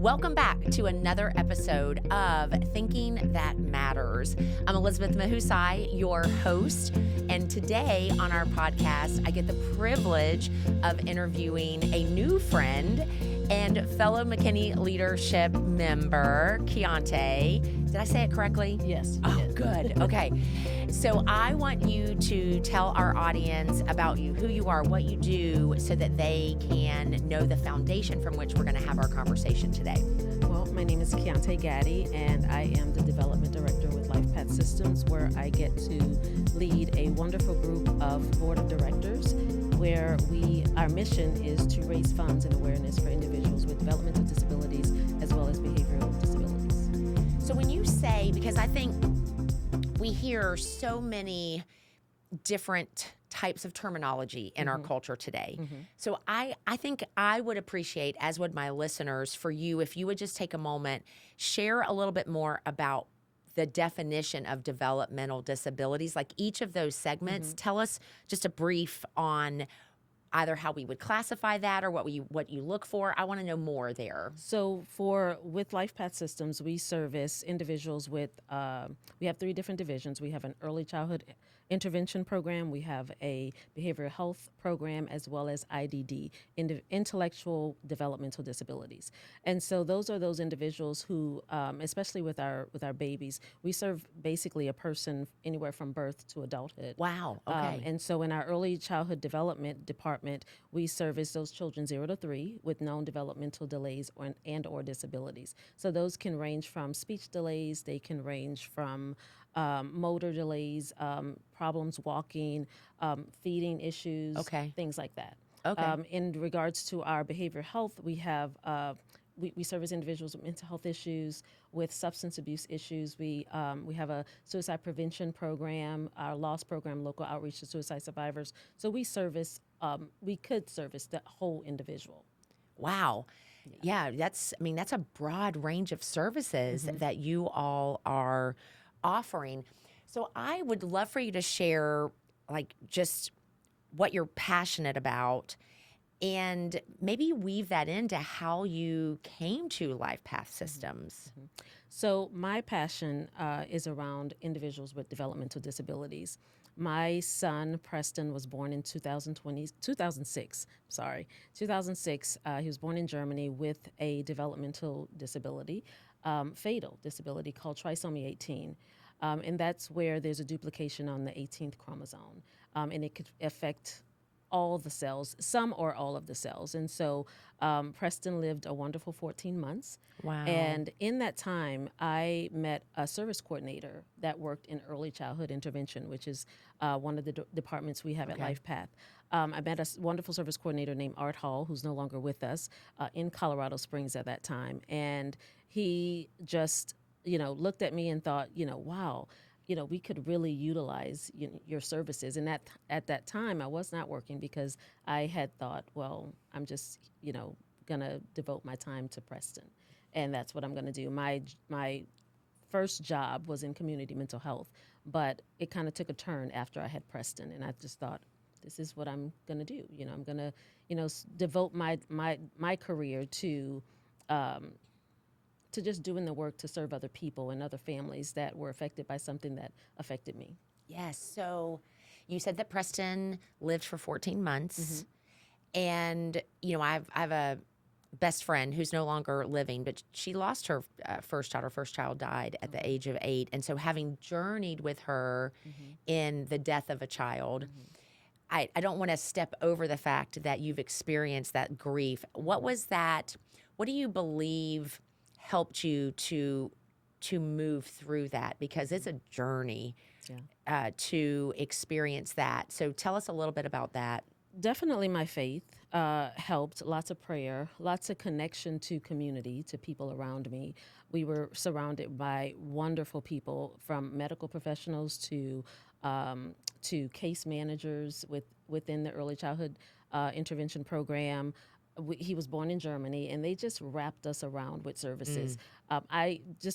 Welcome back to another episode of Thinking That Matters. I'm Elizabeth Mahusai, your host, and today on our podcast, I get the privilege of interviewing a new friend and fellow McKinney Leadership member, Keyanta. Did I say it correctly? Yes. Oh, good. Okay. So I want you to tell our audience about you, who you are, what you do, so that they can know the foundation from which we're going to have our conversation today. Well, my name is Keyanta Gaddy, and I am the Development Director with LifePath Systems, where I get to lead a wonderful group of board of directors, where our mission is to raise funds and awareness for individuals with developmental disabilities as well as behavioral disabilities. So when you say, because I think we hear so many different types of terminology in our culture today. So I think I would appreciate, as would my listeners, for you, if you would just take a moment, share a little bit more about the definition of developmental disabilities, like each of those segments. Tell us just a brief on either how we would classify that or what you look for. I want to know more there. So with LifePath Systems, we service individuals with, we have 3 different divisions. We have an early childhood intervention program, we have a behavioral health program, as well as IDD, intellectual developmental disabilities. And so those are those individuals who, especially with our babies, we serve basically a person anywhere from birth to adulthood. Wow. Okay. And so in our early childhood development department, we service those children 0 to 3 with known developmental delays or disabilities. So those can range from speech delays, they can range from motor delays, problems walking, feeding issues, things like that. Okay. In regards to our behavioral health, we have we service individuals with mental health issues, with substance abuse issues. We have a suicide prevention program, our loss program, local outreach to suicide survivors. So we could service the whole individual. Wow. Yeah, that's a broad range of services that you all are offering. So I would love for you to share just what you're passionate about and maybe weave that into how you came to LifePath Systems. So my passion is around individuals with developmental disabilities. My son, Preston, was born in 2006. He was born in Germany with a developmental disability, fatal disability called Trisomy 18. And that's where there's a duplication on the 18th chromosome. And it could affect all the cells, some or all of the cells. And so Preston lived a wonderful 14 months. Wow. And in that time, I met a service coordinator that worked in early childhood intervention, which is one of the departments we have at LifePath. I met a wonderful service coordinator named Art Hall, who's no longer with us, in Colorado Springs at that time. And he just, looked at me and thought, wow, we could really utilize your services. And at that time, I was not working because I had thought, well, I'm just, going to devote my time to Preston. And that's what I'm going to do. My first job was in community mental health, but it kind of took a turn after I had Preston. And I just thought, this is what I'm going to do. I'm going to, devote my career to just doing the work to serve other people and other families that were affected by something that affected me. Yes. So you said that Preston lived for 14 months. And, I have a best friend who's no longer living, but she lost her first child. Her first child died at the age of 8. And so having journeyed with her in the death of a child, I don't want to step over the fact that you've experienced that grief. What was that? What do you believe helped you to move through that? Because it's a journey to experience that. So tell us a little bit about that. Definitely my faith helped. Lots of prayer, lots of connection to community, to people around me. We were surrounded by wonderful people, from medical professionals to case managers within the early childhood intervention program. He was born in Germany, and they just wrapped us around with services.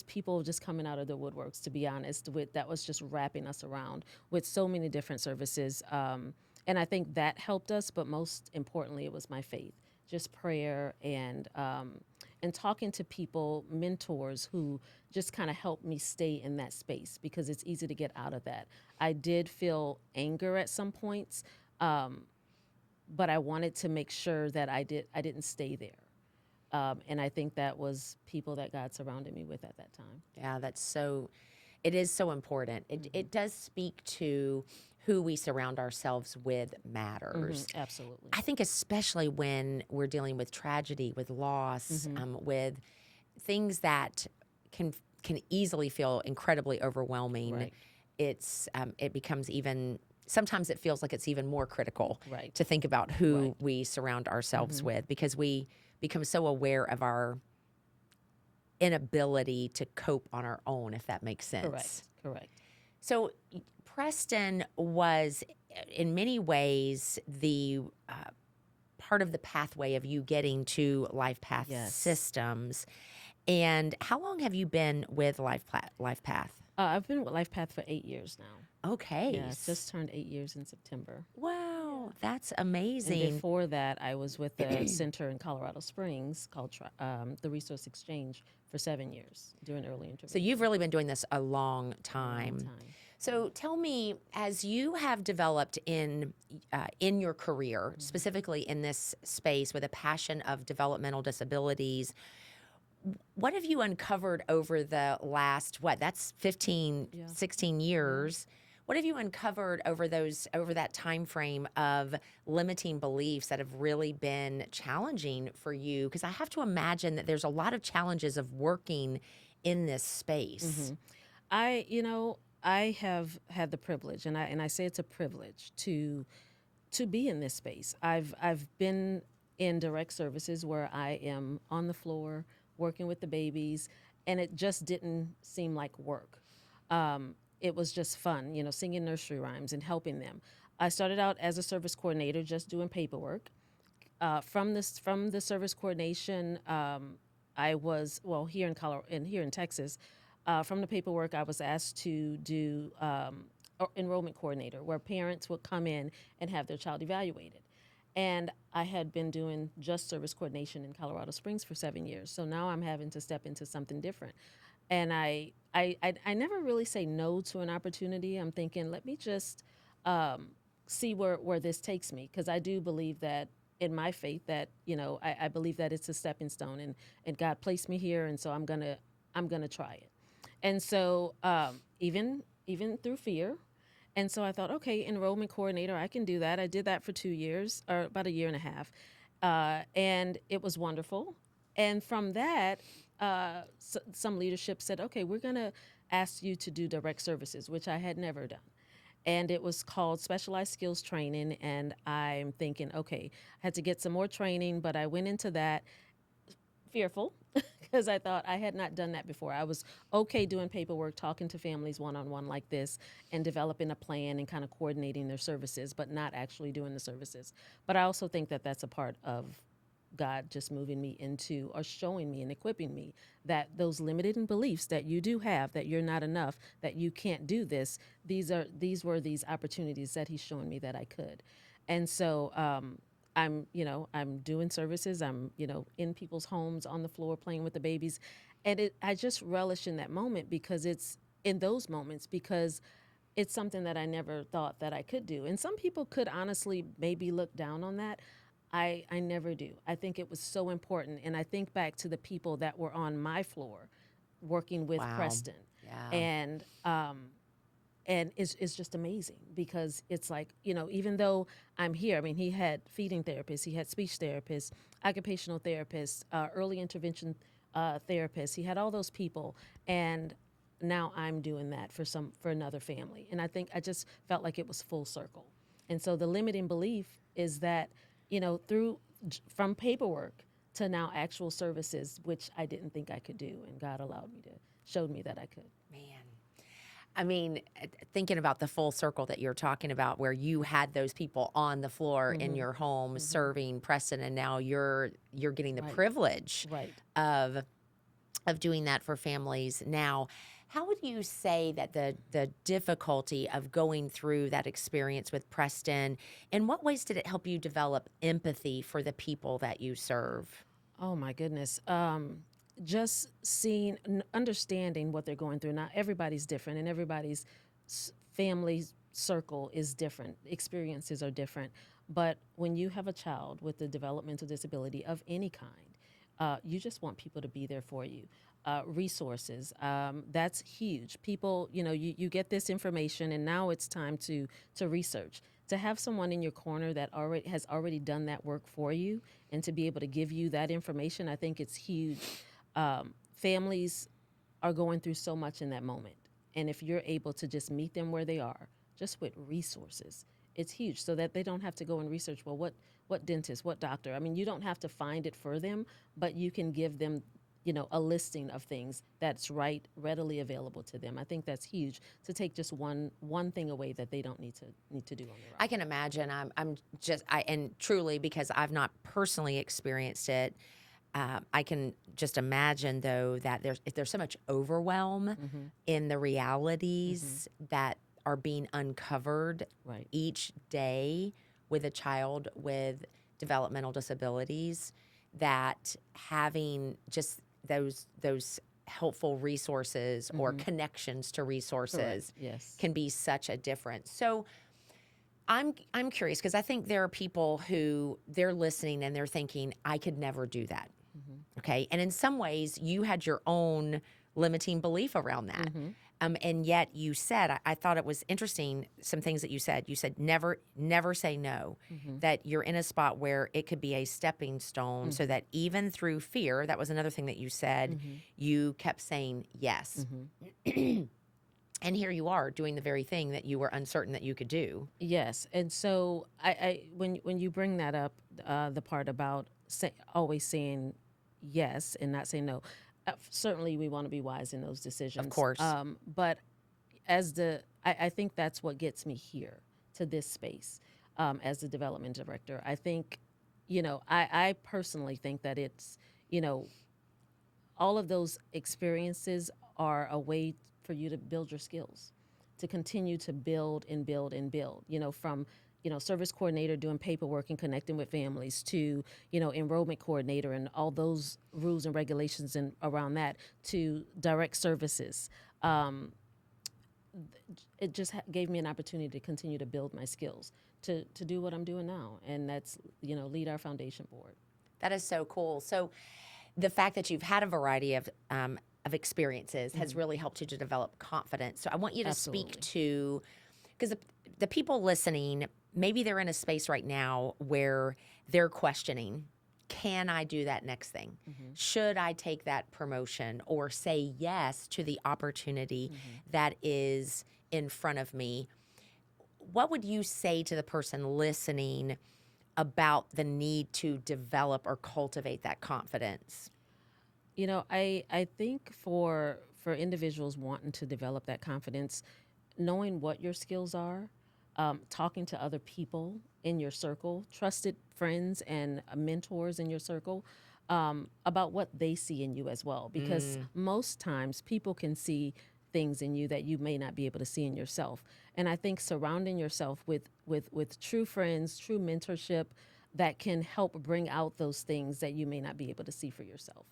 People just coming out of the woodworks, to be honest, that was just wrapping us around with so many different services. And I think that helped us, but most importantly, it was my faith, just prayer and and talking to people, mentors who just kind of helped me stay in that space because it's easy to get out of that. I did feel anger at some points, but I wanted to make sure that I didn't stay there. And I think that was people that God surrounded me with at that time. Yeah, it is so important. It does speak to who we surround ourselves with matters. Absolutely. I think especially when we're dealing with tragedy, with loss, with things that can easily feel incredibly overwhelming. Right. It becomes even sometimes it feels like it's even more critical Right. to think about who we surround ourselves with, because we become so aware of our inability to cope on our own, if that makes sense. Correct. So Preston was, in many ways, the part of the pathway of you getting to LifePath Yes. systems. And how long have you been with LifePath? I've been with LifePath for 8 years now. Okay. Yeah, just turned 8 years in September. Wow, that's And amazing. before that, I was with the center in Colorado Springs called the Resource Exchange for 7 years doing early intervention. So you've really been doing this a long time. So tell me, as you have developed in your career, specifically in this space with a passion of developmental disabilities, what have you uncovered over the last, that's 15, 16 years? What have you uncovered over that time frame of limiting beliefs that have really been challenging for you? Because I have to imagine that there's a lot of challenges of working in this space. I have had the privilege, and I say it's a privilege to be in this space. I've been in direct services where I am on the floor working with the babies, and it just didn't seem like work. It was just fun, singing nursery rhymes and helping them. I started out as a service coordinator, just doing paperwork. From the service coordination, I was here in Colorado and here in Texas. From the paperwork, I was asked to do enrollment coordinator, where parents would come in and have their child evaluated. And I had been doing just service coordination in Colorado Springs for 7 years. So now I'm having to step into something different. And I never really say no to an opportunity. I'm thinking, let me just see where this takes me, because I do believe that in my faith that I believe that it's a stepping stone, and God placed me here, and so I'm gonna try it. And so even through fear. And so I thought, okay, enrollment coordinator, I can do that. I did that for 2 years, or about a year and a half. And it was wonderful. And from that, some leadership said, okay, we're going to ask you to do direct services, which I had never done. And it was called specialized skills training. And I'm thinking, okay, I had to get some more training, but I went into that fearful because I thought I had not done that before. I was okay doing paperwork, talking to families one-on-one like this, and developing a plan and kind of coordinating their services, but not actually doing the services. But I also think that that's a part of God just moving me into, or showing me and equipping me, that those limiting beliefs that you do have, that you're not enough, that you can't do this, these were these opportunities that He's showing me that I could. And so I'm doing services. I'm, in people's homes on the floor playing with the babies. And I just relish in that moment, because it's in those moments, because it's something that I never thought that I could do. And some people could honestly maybe look down on that. I never do. I think it was so important. And I think back to the people that were on my floor working with Preston. Yeah. And it's just amazing, because it's like, even though I'm here, I mean, he had feeding therapists, he had speech therapists, occupational therapists, early intervention therapists. He had all those people. And now I'm doing that for another family. And I think I just felt like it was full circle. And so the limiting belief is that, from paperwork to now actual services, which I didn't think I could do. And God showed me that I could. Man. I mean, thinking about the full circle that you're talking about, where you had those people on the floor in your home serving Preston, and now you're getting the privilege of doing that for families now. How would you say that the difficulty of going through that experience with Preston, in what ways did it help you develop empathy for the people that you serve? Oh my goodness. Just seeing, understanding what they're going through. Now, everybody's different, and everybody's family circle is different. Experiences are different. But when you have a child with a developmental disability of any kind, you just want people to be there for you. Resources, that's huge. People, you get this information, and now it's time to research. To have someone in your corner that has already done that work for you, and to be able to give you that information, I think it's huge. Families are going through so much in that moment, and if you're able to just meet them where they are, just with resources, it's huge. So that they don't have to go and research. Well, what dentist, what doctor? I mean, you don't have to find it for them, but you can give them a listing of things that's readily available to them. I think that's huge, to take just one thing away that they don't need to do on their own. I can imagine. And truly, because I've not personally experienced it, I can just imagine though that there's so much overwhelm in the realities that are being uncovered Right. each day with a child with developmental disabilities, that having just those helpful resources or connections to resources Yes. can be such a difference. So I'm curious, because I think there are people who they're listening and they're thinking, I could never do that. Okay. And in some ways you had your own limiting belief around that. And yet you said, I thought it was interesting, some things that you said. You said, never say no, that you're in a spot where it could be a stepping stone, so that even through fear, that was another thing that you said, you kept saying yes. And here you are doing the very thing that you were uncertain that you could do. Yes. And so when you bring that up, the part about always saying yes and not saying no, certainly we want to be wise in those decisions. Of course. But I think that's what gets me here to this space as the development director. I think, I personally think that it's, all of those experiences are a way for you to build your skills, to continue to build and build and build, from service coordinator doing paperwork and connecting with families to, enrollment coordinator and all those rules and regulations and around that, to direct services. It just gave me an opportunity to continue to build my skills, to do what I'm doing now. And that's, lead our foundation board. That is so cool. So the fact that you've had a variety of experiences has really helped you to develop confidence. So I want you to speak to, because the people listening, maybe they're in a space right now where they're questioning, can I do that next thing? Should I take that promotion or say yes to the opportunity that is in front of me? What would you say to the person listening about the need to develop or cultivate that confidence? I think for individuals wanting to develop that confidence, knowing what your skills are, talking to other people in your circle, trusted friends and mentors in your circle, about what they see in you as well. Because most times people can see things in you that you may not be able to see in yourself. And I think surrounding yourself with true friends, true mentorship that can help bring out those things that you may not be able to see for yourself.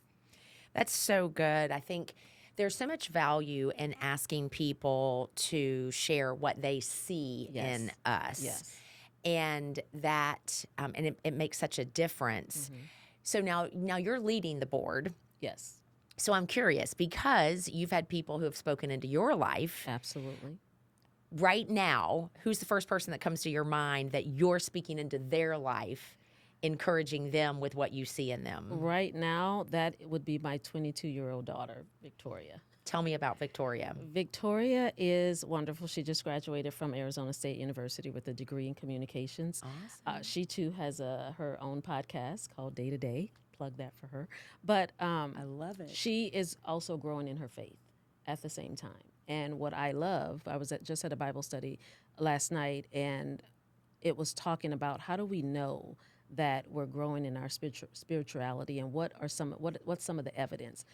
That's so good. I think there's so much value in asking people to share what they see in us. Yes. And that, and it makes such a difference. So now you're leading the board. Yes. So I'm curious, because you've had people who have spoken into your life. Absolutely. Right now, who's the first person that comes to your mind that you're speaking into their life, encouraging them with what you see in them? Right now, that would be my 22-year-old daughter, Victoria. Tell me about Victoria. Victoria is wonderful. She just graduated from Arizona State University with a degree in communications. Awesome. She too has her own podcast called Day to Day. Plug that for her. But I love it. she is also growing in her faith at the same time. And what I love, I was just at a Bible study last night, and it was talking about how do we know that we're growing in our spirituality, and what's some of the evidence.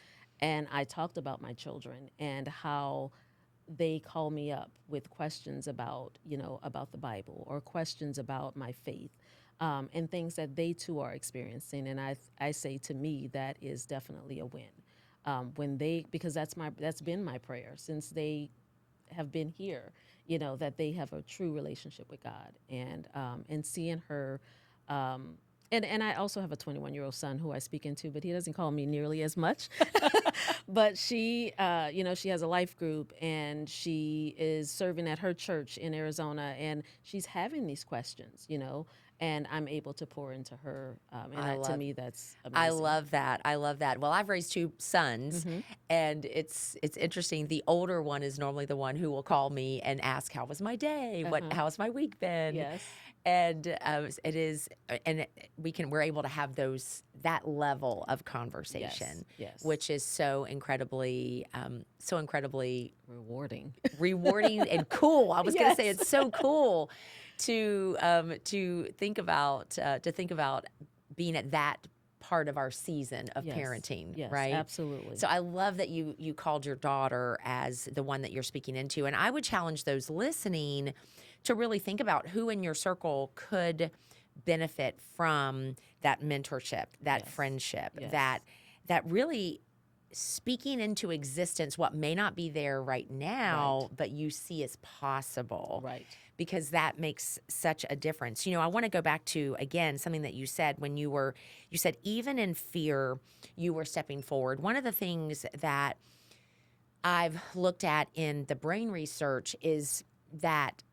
And I talked about my children and how they call me up with questions about the Bible or questions about my faith. and things that they too are experiencing. And I say to me that is definitely a win. When they, because that's been my prayer since they have been here, that they have a true relationship with God, and seeing her, and I also have a 21-year-old son who I speak into, but he doesn't call me nearly as much. But she, she has a life group, and she is serving at her church in Arizona, and she's having these questions, and I'm able to pour into her, to me, that's amazing. I love that. I love that. Well, I've raised two sons, and it's interesting. The older one is normally the one who will call me and ask, "How was my day? How has my week been?" Yes. And it is, and we're able to have that level of conversation, Yes. which is so incredibly Rewarding. and cool. I was going to say Yes. it's so cool to think about being at that part of our season of parenting, Yes, right? absolutely. So I love that you called your daughter as the one that you're speaking into, and I would challenge those listening to really think about who in your circle could benefit from that mentorship, that friendship, that really speaking into existence what may not be there right now, but you see as possible. Right. Because that makes such a difference. I want to go back to, again, something that you said when you said even in fear, you were stepping forward. One of the things that I've looked at in the brain research is that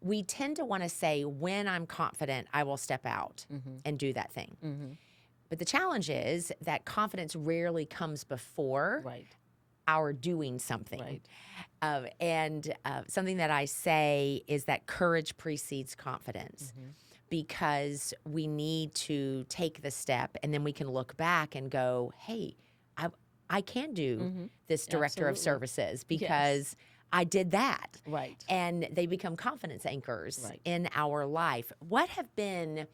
we tend to want to say, when I'm confident, I will step out and do that thing. But the challenge is that confidence rarely comes before our doing something. And something that I say is that courage precedes confidence, because we need to take the step, and then we can look back and go, hey, I can do this director of services because I did that. Right. And they become confidence anchors in our life. What have been,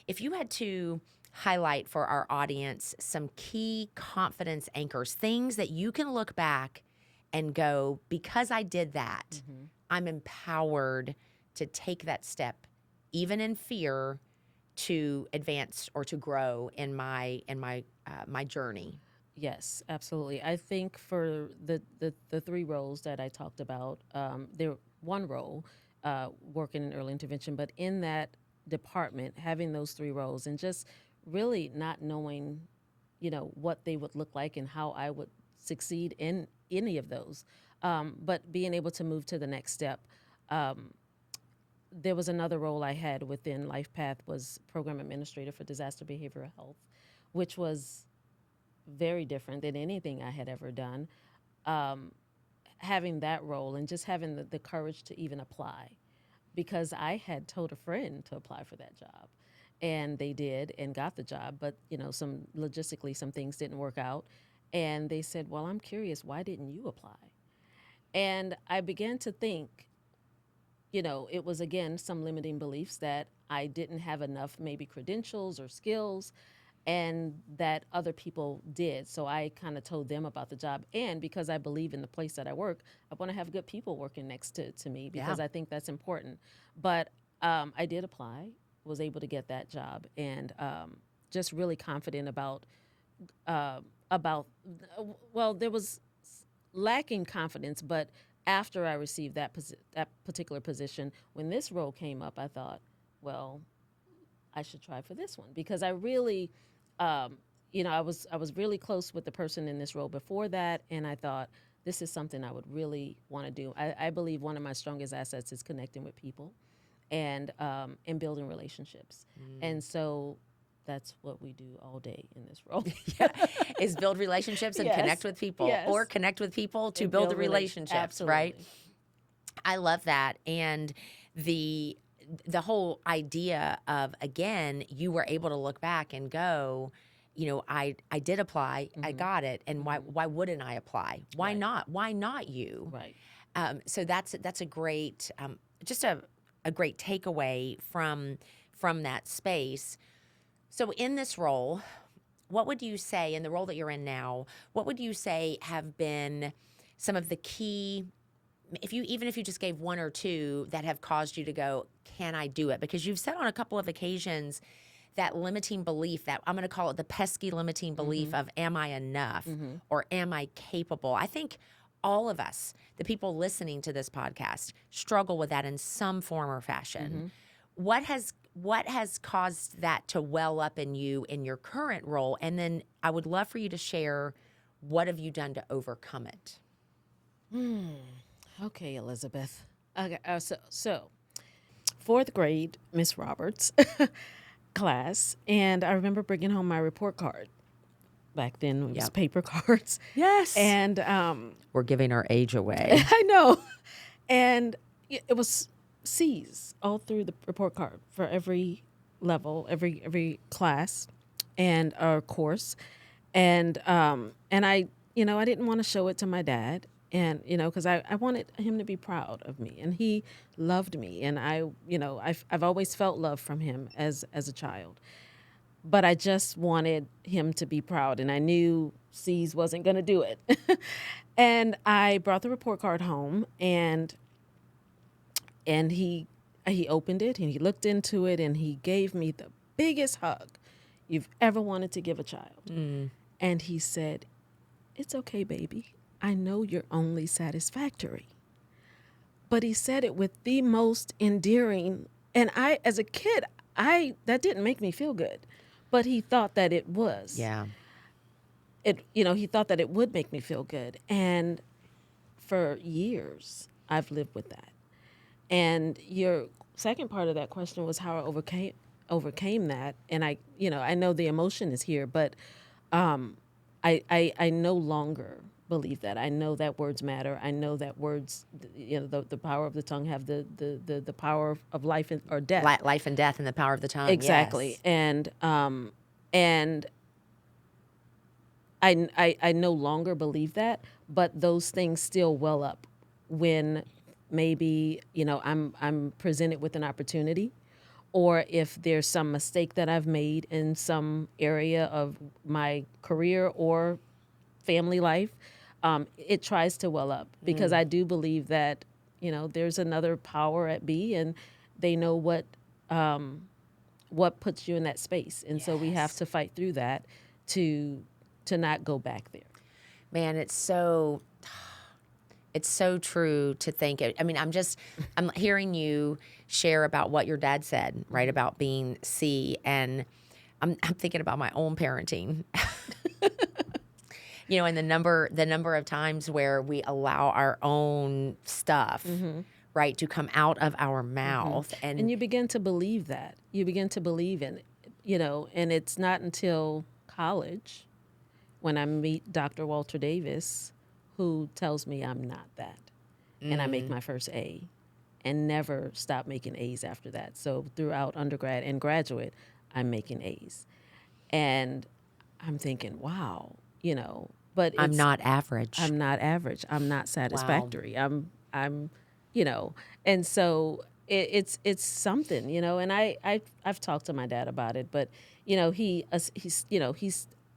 if you had to highlight for our audience some key confidence anchors, things that you can look back and go, because I did that, I'm empowered to take that step, even in fear, to advance or to grow in my journey. Yes, absolutely. I think for the three roles that I talked about, there one role, working in early intervention, but in that department, having those three roles and just really not knowing, what they would look like and how I would succeed in any of those, but being able to move to the next step. There was another role I had within LifePath, was program administrator for disaster behavioral health, which was very different than anything I had ever done. Having that role and just having the courage to even apply, because I had told a friend to apply for that job, and they did and got the job, but some logistically some things didn't work out, and they said, well, I'm curious, why didn't you apply? And I began to think, it was, again, some limiting beliefs that I didn't have enough maybe credentials or skills, and that other people did. So I kind of told them about the job. And because I believe in the place that I work, I want to have good people working next to me, because I think that's important. But I did apply, was able to get that job, and just really confident about, well, there was lacking confidence, but after I received that particular position, when this role came up, I thought, well, I should try for this one, because I really, I was really close with the person in this role before that, and I thought, this is something I would really want to do. I believe one of my strongest assets is connecting with people and building relationships. And so that's what we do all day in this role. Is build relationships and connect with people, or connect with people to build the relationships, absolutely. right? I love that. And the whole idea of, again, you were able to look back and go, I did apply, I got it, and why wouldn't I apply? Why not? Why not you? Right. So that's a great, just a great takeaway from that space. So in this role, what would you say, in the role that you're in now, what would you say have been some of the key even if you just gave one or two that have caused you to go, can I do it? Because you've said on a couple of occasions that limiting belief, that I'm going to call it the pesky limiting belief of am I enough or am I capable? I think all of us, the people listening to this podcast, struggle with that in some form or fashion. What has caused that to well up in you in your current role? And then I would love for you to share, what have you done to overcome it? Okay, Elizabeth. Okay, so fourth grade, Miss Roberts class, and I remember bringing home my report card. Back then, it was paper cards. Yes. And we're giving our age away. I know. And it was C's all through the report card for every level, every class and our course. And I, I didn't want to show it to my dad. And, because I wanted him to be proud of me, and he loved me. And I've always felt love from him as a child, but I just wanted him to be proud. And I knew C's wasn't going to do it. And I brought the report card home, and he opened it and he looked into it and he gave me the biggest hug you've ever wanted to give a child. And he said, "It's okay, baby. I know you're only satisfactory." But he said it with the most endearing, and I, as a kid, that didn't make me feel good, but he thought that it was. Yeah. He thought that it would make me feel good. And for years, I've lived with that. And your second part of that question was how I overcame that. And I know the emotion is here, but I no longer believe that. I know that words matter. I know that words, the power of the tongue have the power of life or death. Life and death and the power of the tongue. Exactly. Yes. And I no longer believe that, but those things still well up when maybe, I'm presented with an opportunity, or if there's some mistake that I've made in some area of my career or family life, it tries to well up, because I do believe that, there's another power at B, and they know what puts you in that space. And so we have to fight through that to not go back there. Man, it's so true to think. I mean, I'm hearing you share about what your dad said, right, about being C, and I'm thinking about my own parenting. And the number of times where we allow our own stuff, right, to come out of our mouth. And you begin to believe that. You begin to believe in it, and it's not until college when I meet Dr. Walter Davis, who tells me I'm not that. And I make my first A and never stop making A's after that. So throughout undergrad and graduate, I'm making A's. And I'm thinking, wow, but I'm not average. I'm not average. I'm not satisfactory. Wow. I'm and so it's something, and I've talked to my dad about it, but he's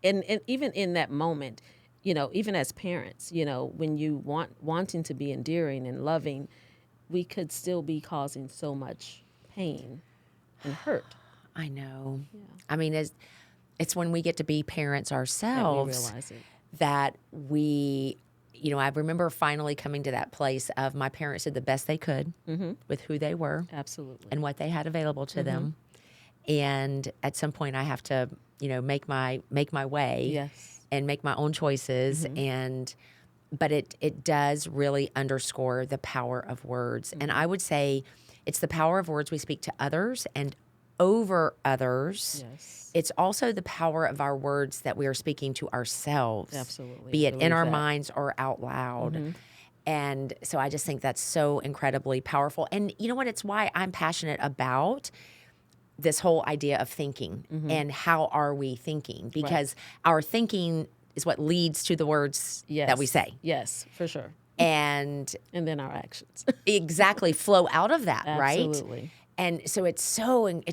and even in that moment, even as parents, when you wanting to be endearing and loving, we could still be causing so much pain and hurt. I know. Yeah. I mean, it's when we get to be parents ourselves that we realize it. That we, I remember finally coming to that place of my parents did the best they could with who they were. Absolutely. And what they had available to them. And at some point I have to, make my way. Yes. And make my own choices. But it does really underscore the power of words. And I would say it's the power of words we speak to others and over others. Yes. It's also the power of our words that we are speaking to ourselves. Absolutely. Be it in our minds or out loud. And so I just think that's so incredibly powerful. And you know what? It's why I'm passionate about this whole idea of thinking and how are we thinking? Because our thinking is what leads to the words that we say. Yes, for sure. And then our actions. exactly flow out of that, right? Absolutely. And so it's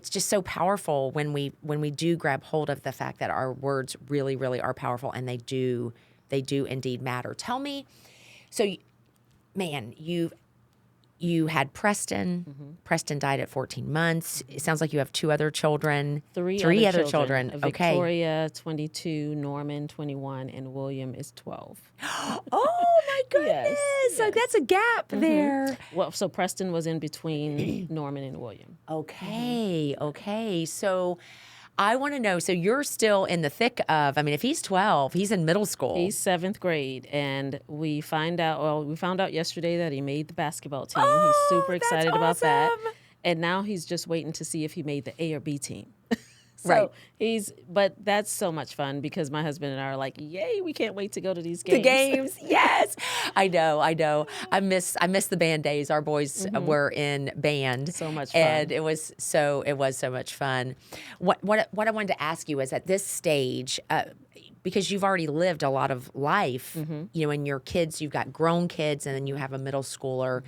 just so powerful when we do grab hold of the fact that our words really, really are powerful, and they do indeed matter. Tell me, so man, you had Preston. Preston died at 14 months. It sounds like you have 2 other children. Three other children. Okay. Victoria, 22, Norman, 21, and William is 12. Oh my goodness. Yes, So yes. that's a gap there. Well, so Preston was in between Norman and William. Okay. Okay. So I want to know, so you're still in the thick of, I mean, if he's 12, he's in middle school. He's 7th grade, and we found out yesterday that he made the basketball team. Oh, He's super that's excited about that. awesome. And now he's just waiting to see if he made the A or B team. Right. But that's so much fun because my husband and I are like, yay, we can't wait to go to these games. The games, yes. I know. I miss the band days. Our boys were in band. So much fun. And it was so much fun. What I wanted to ask you is at this stage, because you've already lived a lot of life, you know, and your kids, you've got grown kids and then you have a middle schooler.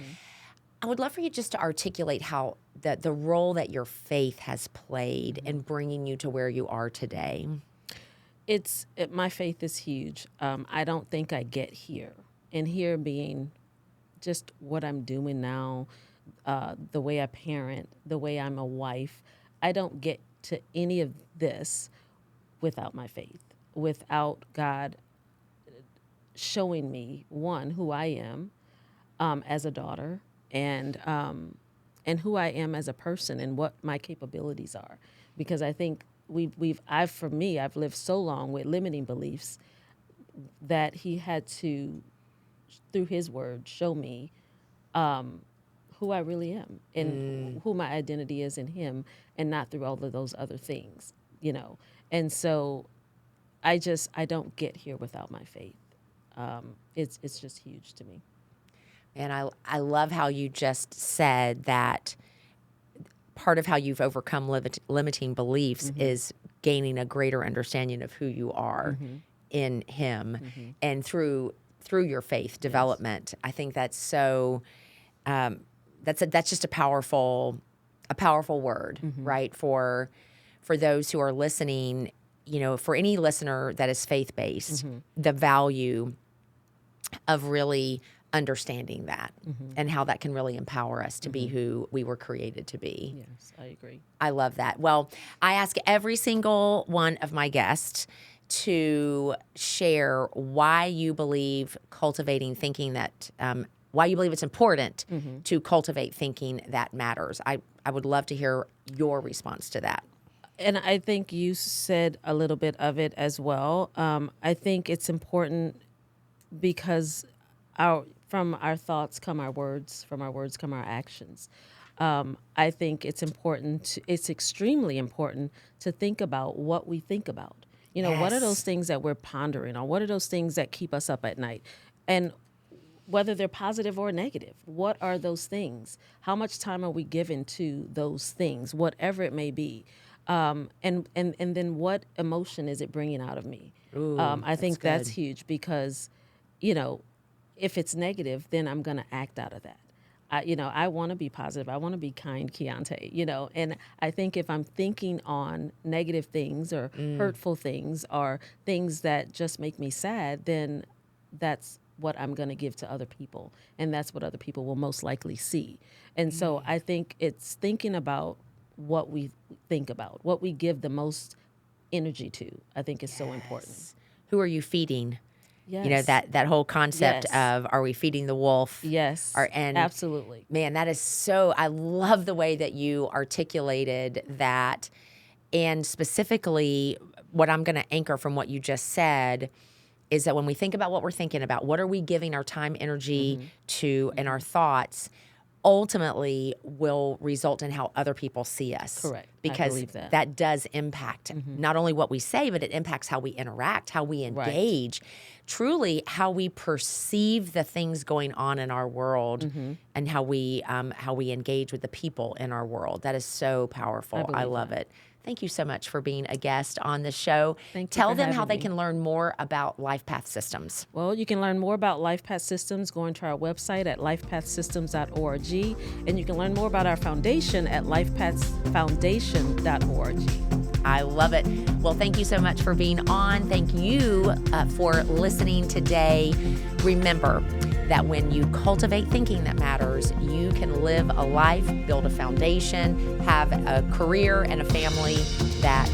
I would love for you just to articulate how the role that your faith has played in bringing you to where you are today. My faith is huge. I don't think I get here. And here being just what I'm doing now, the way I parent, the way I'm a wife, I don't get to any of this without my faith, without God showing me, one, who I am as a daughter, and who I am as a person and what my capabilities are. Because I think I've lived so long with limiting beliefs that he had to, through his word, show me who I really am and who my identity is in him, and not through all of those other things, you know. And so I don't get here without my faith. It's just huge to me. And I love how you just said that part of how you've overcome limiting beliefs is gaining a greater understanding of who you are in him and through your faith development. I think that's so that's just a powerful word, right? For those who are listening, you know, for any listener that is faith-based, the value of really understanding that and how that can really empower us to be who we were created to be. Yes, I agree. I love that. Well, I ask every single one of my guests to share why you believe why you believe it's important to cultivate thinking that matters. I would love to hear your response to that. And I think you said a little bit of it as well. I think it's important because from our thoughts come our words, from our words come our actions. I think it's extremely important to think about what we think about. You know, what are those things that we're pondering on? What are those things that keep us up at night? And whether they're positive or negative, what are those things? How much time are we given to those things, whatever it may be? And then what emotion is it bringing out of me? Ooh, I think that's good. huge because, you know, if it's negative, then I'm going to act out of that. I want to be positive. I want to be kind, Keyanta, you know, and I think if I'm thinking on negative things or hurtful things or things that just make me sad, then that's what I'm going to give to other people. And that's what other people will most likely see. And so I think it's thinking about what we think about, what we give the most energy to, I think is so important. Who are you feeding? Yes. You know, that whole concept of, are we feeding the wolf? Yes, And absolutely. Man, that is so, I love the way that you articulated that. And specifically, what I'm going to anchor from what you just said is that when we think about what we're thinking about, what are we giving our time, energy to, and our thoughts, ultimately will result in how other people see us. Correct. Because I believe that does impact not only what we say, but it impacts how we interact, how we engage, truly how we perceive the things going on in our world and how we engage with the people in our world. That is so powerful. I love it. Thank you so much for being a guest on the show. Thank you Tell for them how having they me. can learn more about LifePath Systems. Well, you can learn more about LifePath Systems going to our website at lifepathsystems.org, and you can learn more about our foundation at lifepathfoundation.org. I love it. Well, thank you so much for being on. Thank you for listening today. Remember that when you cultivate thinking that matters, you can live a life, build a foundation, have a career and a family that